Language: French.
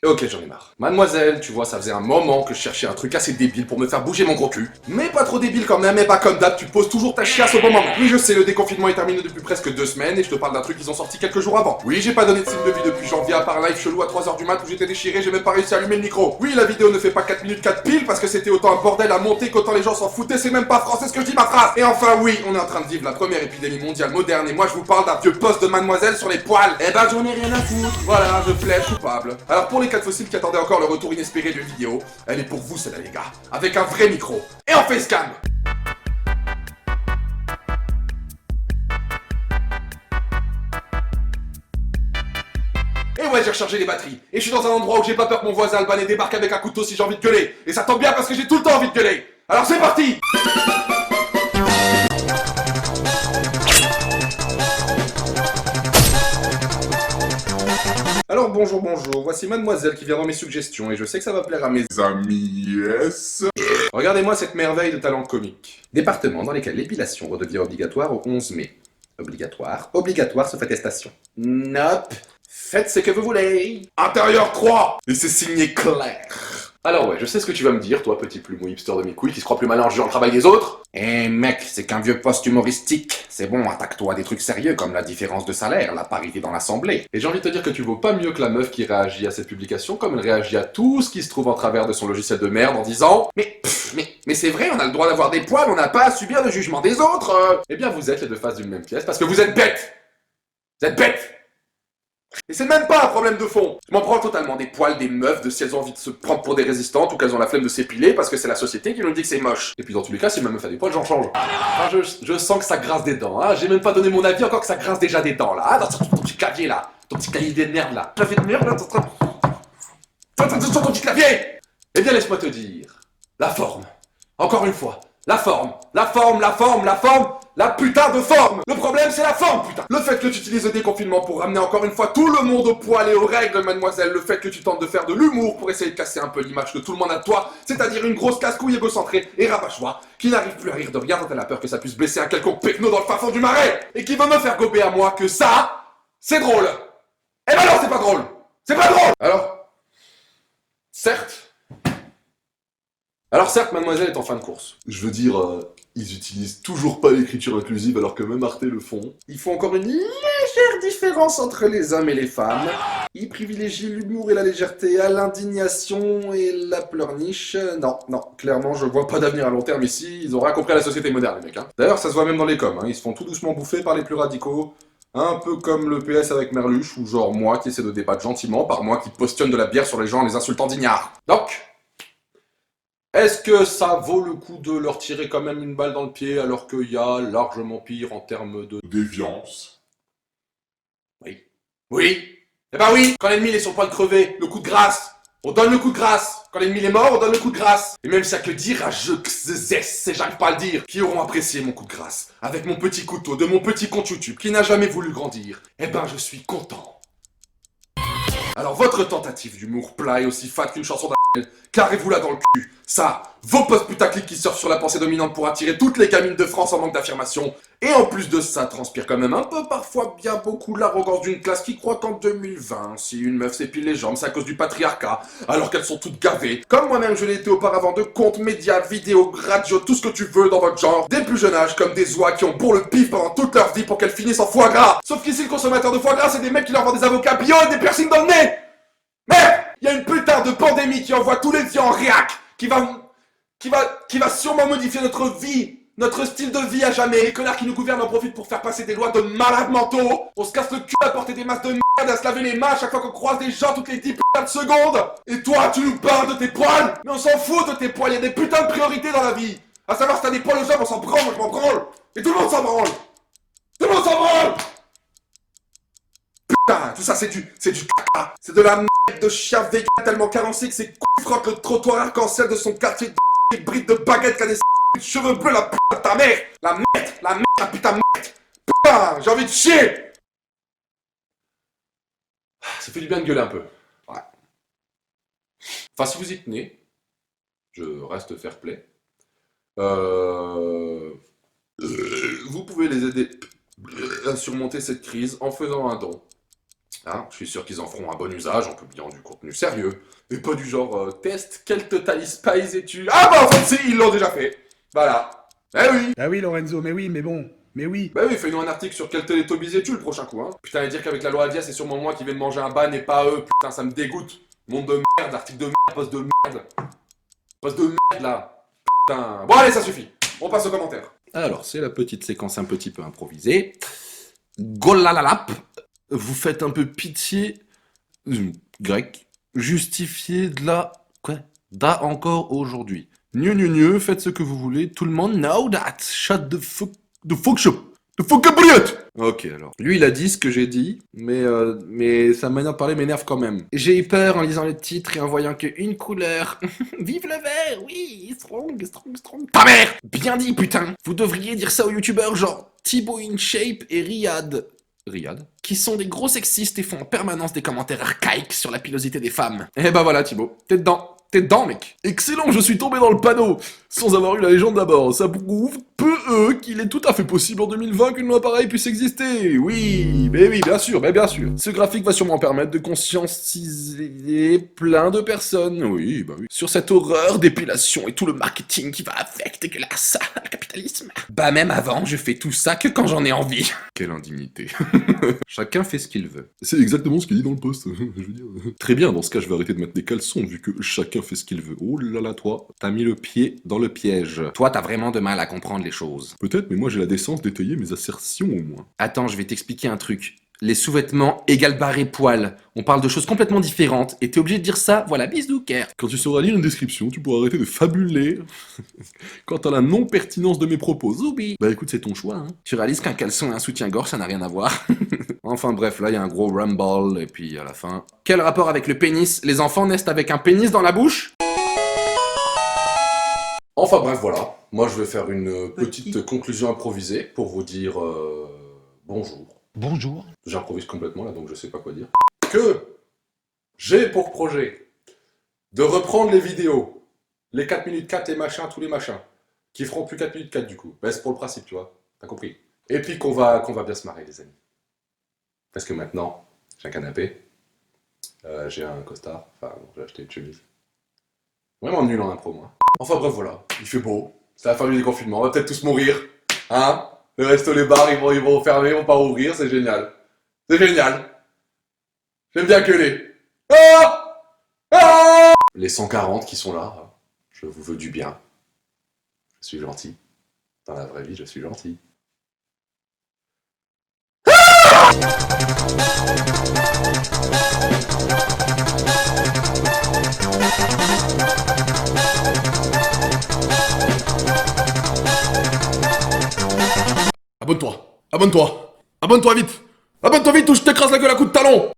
Ok, j'en ai marre. Mademoiselle, tu vois, ça faisait un moment que je cherchais un truc assez débile pour me faire bouger mon gros cul. Mais pas trop débile quand même, et pas comme d'hab, tu poses toujours ta chiasse au bon moment. Oui, je sais, le déconfinement est terminé depuis presque 2 semaines, et je te parle d'un truc qu'ils ont sorti quelques jours avant. Oui, j'ai pas donné de signe de vie depuis janvier, à part live chelou à 3h du mat où j'étais déchiré, j'ai même pas réussi à allumer le micro. Oui, la vidéo ne fait pas 4 minutes 4 piles, parce que c'était autant un bordel à monter qu'autant les gens s'en foutaient, c'est même pas français ce que je dis ma phrase. Et enfin, oui, on est en train de vivre la première épidémie mondiale moderne, et moi je vous parle d'un vieux poste de mademoiselle sur les poils. Eh ben, j'en ai rien à foutre. Voilà, je plaide coupable. Alors pour les 4 fossiles qui attendaient encore le retour inespéré d'une vidéo, elle est pour vous celle-là les gars, avec un vrai micro, et en facecam. Et ouais, j'ai rechargé les batteries, et je suis dans un endroit où j'ai pas peur que mon voisin albanais débarque avec un couteau si j'ai envie de gueuler, et ça tombe bien parce que j'ai tout le temps envie de gueuler. Alors c'est parti. Alors bonjour, voici mademoiselle qui vient dans mes suggestions, et je sais que ça va plaire à mes amis, yes. Regardez-moi cette merveille de talent comique. Département dans lesquels l'épilation redevient obligatoire au 11 mai. Obligatoire sauf attestation. Nope. Faites ce que vous voulez. Intérieur 3. Et c'est signé Claire. Alors ouais, je sais ce que tu vas me dire, toi, petit plumeau hipster de mes couilles qui se croit plus malin en jugeant le travail des autres. Eh mec, c'est qu'un vieux poste humoristique. C'est bon, attaque-toi à des trucs sérieux comme la différence de salaire, la parité dans l'assemblée. Et j'ai envie de te dire que tu vaux pas mieux que la meuf qui réagit à cette publication comme elle réagit à tout ce qui se trouve en travers de son logiciel de merde en disant mais c'est vrai, on a le droit d'avoir des poils, on n'a pas à subir le jugement des autres. Eh bien, vous êtes les deux faces d'une même pièce parce que vous êtes bêtes. Vous êtes bêtes. Et c'est même pas un problème de fond. Je m'en prends totalement des poils des meufs de si elles ont envie de se prendre pour des résistantes ou qu'elles ont la flemme de s'épiler parce que c'est la société qui nous dit que c'est moche. Et puis dans tous les cas, si ma meuf a des poils, j'en change. Enfin, je sens que ça grince des dents, hein. J'ai même pas donné mon avis encore que ça grince déjà des dents, là. Ah, dans ton petit clavier, là. Ton petit clavier de merde, là. Clavier de merde, là, ton petit clavier. Eh bien, laisse-moi te dire. La forme. Encore une fois. La forme. La putain de forme. Le problème, c'est la forme, putain. Le fait que tu utilises le déconfinement pour ramener encore une fois tout le monde au poil et aux règles, mademoiselle. Le fait que tu tentes de faire de l'humour pour essayer de casser un peu l'image que tout le monde a de toi, c'est-à-dire une grosse casse-couille égocentrée et rabat-joie, qui n'arrive plus à rire de rien quand elle a peur que ça puisse blesser un quelconque pecno dans le fin fond du marais, et qui veut me faire gober à moi que ça, c'est drôle. Eh ben non, c'est pas drôle. C'est pas drôle. Certes, alors certes, mademoiselle est en fin de course. Je veux dire, ils utilisent toujours pas l'écriture inclusive alors que même Arte le font. Ils font encore une légère différence entre les hommes et les femmes. Ils privilégient l'humour et la légèreté à l'indignation et la pleurniche. Non, clairement, je vois pas d'avenir à long terme ici. Ils ont rien compris à la société moderne, les mecs. Hein. D'ailleurs, ça se voit même dans les coms. Hein. Ils se font tout doucement bouffer par les plus radicaux. Un peu comme le PS avec Merluche, ou genre moi qui essaie de débattre gentiment par moi qui postionne de la bière sur les gens en les insultant d'ignards. Donc, est-ce que ça vaut le coup de leur tirer quand même une balle dans le pied alors qu'il y a largement pire en termes de déviance? Oui. Oui. Eh ben oui. Quand l'ennemi est sur le point de crever, le coup de grâce. On donne le coup de grâce. Quand l'ennemi est mort, on donne le coup de grâce. Et même si ça que dire à je et j'arrive pas à le dire, qui auront apprécié mon coup de grâce, avec mon petit couteau de mon petit compte YouTube qui n'a jamais voulu grandir, eh ben je suis content. Alors votre tentative d'humour plat est aussi fat qu'une chanson d'un carrez-vous là dans le cul. Ça, vos posts putaclic qui surfent sur la pensée dominante pour attirer toutes les gamines de France en manque d'affirmation. Et en plus de ça, transpire quand même un peu, parfois bien beaucoup, l'arrogance d'une classe qui croit qu'en 2020, si une meuf s'épile les jambes, c'est à cause du patriarcat, alors qu'elles sont toutes gavées. Comme moi-même je l'ai été auparavant de comptes, médias, vidéos, radio, tout ce que tu veux dans votre genre. Dès le plus jeune âge, comme des oies qui ont pour le pif pendant toute leur vie pour qu'elles finissent en foie gras. Sauf qu'ici, le consommateur de foie gras, c'est des mecs qui leur vendent des avocats bio et des piercings dans le nez. Merde! Il y a une putain de pandémie qui envoie tous les vieux en réac, qui va sûrement modifier notre vie, notre style de vie à jamais. Les connards qui nous gouvernent en profitent pour faire passer des lois de malades mentaux. On se casse le cul à porter des masques de merde, à se laver les mains à chaque fois qu'on croise des gens toutes les 10 putains de secondes. Et toi, tu nous parles de tes poils? Mais on s'en fout de tes poils, il y a des putains de priorités dans la vie. À savoir si t'as des poils aux jambes, on s'en branle, moi je m'en branle. Et tout le monde s'en branle. Tout le monde s'en branle. Putain, tout ça c'est du caca. C'est de la merde de chien vegan tellement carencé que ses couilles frottent le trottoir arc-en-ciel de son quartier de bride de baguette qui a des cheveux bleus, la putain de ta mère. La putain de merde. Putain, j'ai envie de chier. Ça fait du bien de gueuler un peu. Ouais. Enfin, si vous y tenez, je reste fair play. Vous pouvez les aider à surmonter cette crise en faisant un don. Hein, je suis sûr qu'ils en feront un bon usage en publiant du contenu sérieux. Et pas du genre test, quel total spies es-tu? Ah bah en fait si, ils l'ont déjà fait. Voilà. Eh oui. Ah oui, Lorenzo, mais oui, mais bon, mais oui. Bah oui, fais-nous un article sur quel Teletubbies es-tu le prochain coup, hein. Putain, et dire qu'avec la loi Avia, c'est sûrement moi qui vais de manger un ban et pas eux. Putain, ça me dégoûte. Monde de merde, article de merde, poste de merde. Poste de merde là. Putain. Bon allez, ça suffit. On passe aux commentaires. Alors, c'est la petite séquence un petit peu improvisée. Golalalap. Vous faites un peu pitié. Grec. Justifié de la... Quoi? Da encore aujourd'hui. Faites ce que vous voulez. Tout le monde know that. Shut the fuck... The fuck shop. The fuck up, Ok, alors. Lui, il a dit ce que j'ai dit, mais sa manière de parler m'énerve quand même. J'ai eu peur en lisant le titre et en voyant qu'une couleur. Vive le vert, oui, strong, strong, strong. Ta mère! Bien dit, putain! Vous devriez dire ça aux youtubeurs genre Thibaut InShape et Riyad. Riyad, qui sont des gros sexistes et font en permanence des commentaires archaïques sur la pilosité des femmes. Et bah voilà Thibaut, t'es dedans. T'es dedans, mec. Excellent, je suis tombé dans le panneau. Sans avoir eu la légende d'abord. Ça prouve, qu'il est tout à fait possible en 2020 qu'une loi pareille puisse exister. Oui, mais oui, bien sûr, mais bien sûr. Ce graphique va sûrement permettre de conscientiser plein de personnes. Oui, bah oui. Sur cette horreur d'épilation et tout le marketing qui va avec, dégueulasse. Le capitalisme. Bah même avant, je fais tout ça que quand j'en ai envie. Quelle indignité. Chacun fait ce qu'il veut. C'est exactement ce qu'il dit dans le post, je veux dire. Très bien, dans ce cas, je vais arrêter de mettre des caleçons, vu que chacun fait ce qu'il veut. Oh là là, toi, t'as mis le pied dans le piège. Toi, t'as vraiment de mal à comprendre les choses. Peut-être, mais moi j'ai la décence d'étayer mes assertions au moins. Attends, je vais t'expliquer un truc. Les sous-vêtements égale barré poil. On parle de choses complètement différentes, et t'es obligé de dire ça, voilà, bisous, care. Quand tu sauras lire une description, tu pourras arrêter de fabuler quant à la non-pertinence de mes propos. Zoubi. Bah écoute, c'est ton choix, hein. Tu réalises qu'un caleçon et un soutien-gorge, ça n'a rien à voir. Enfin bref, là, il y a un gros rumble, et puis à la fin... Quel rapport avec le pénis? Les enfants naissent avec un pénis dans la bouche? Enfin bref, voilà. Moi, je vais faire une petite conclusion improvisée pour vous dire bonjour. Bonjour. J'improvise complètement là, donc je sais pas quoi dire. Que j'ai pour projet de reprendre les vidéos, les 4 minutes 4 et machin, tous les machins, qui feront plus 4 minutes 4 du coup. Ben, c'est pour le principe, tu vois. T'as compris. Et puis qu'on va bien se marrer, les amis. Parce que maintenant, j'ai un canapé, j'ai un costard, enfin, bon, j'ai acheté une chemise. Vraiment nul en impro, moi. Enfin bref, voilà. Il fait beau. C'est la fin du déconfinement. On va peut-être tous mourir. Hein? Le resto, les bars, ils vont fermer, ils vont pas rouvrir. C'est génial. C'est génial. J'aime bien gueuler. Ah! Ah! Les 140 qui sont là, je vous veux du bien. Je suis gentil. Dans la vraie vie, je suis gentil. Abonne-toi. Abonne-toi. Abonne-toi vite. Abonne-toi vite ou je t'écrase la gueule à coups de talon.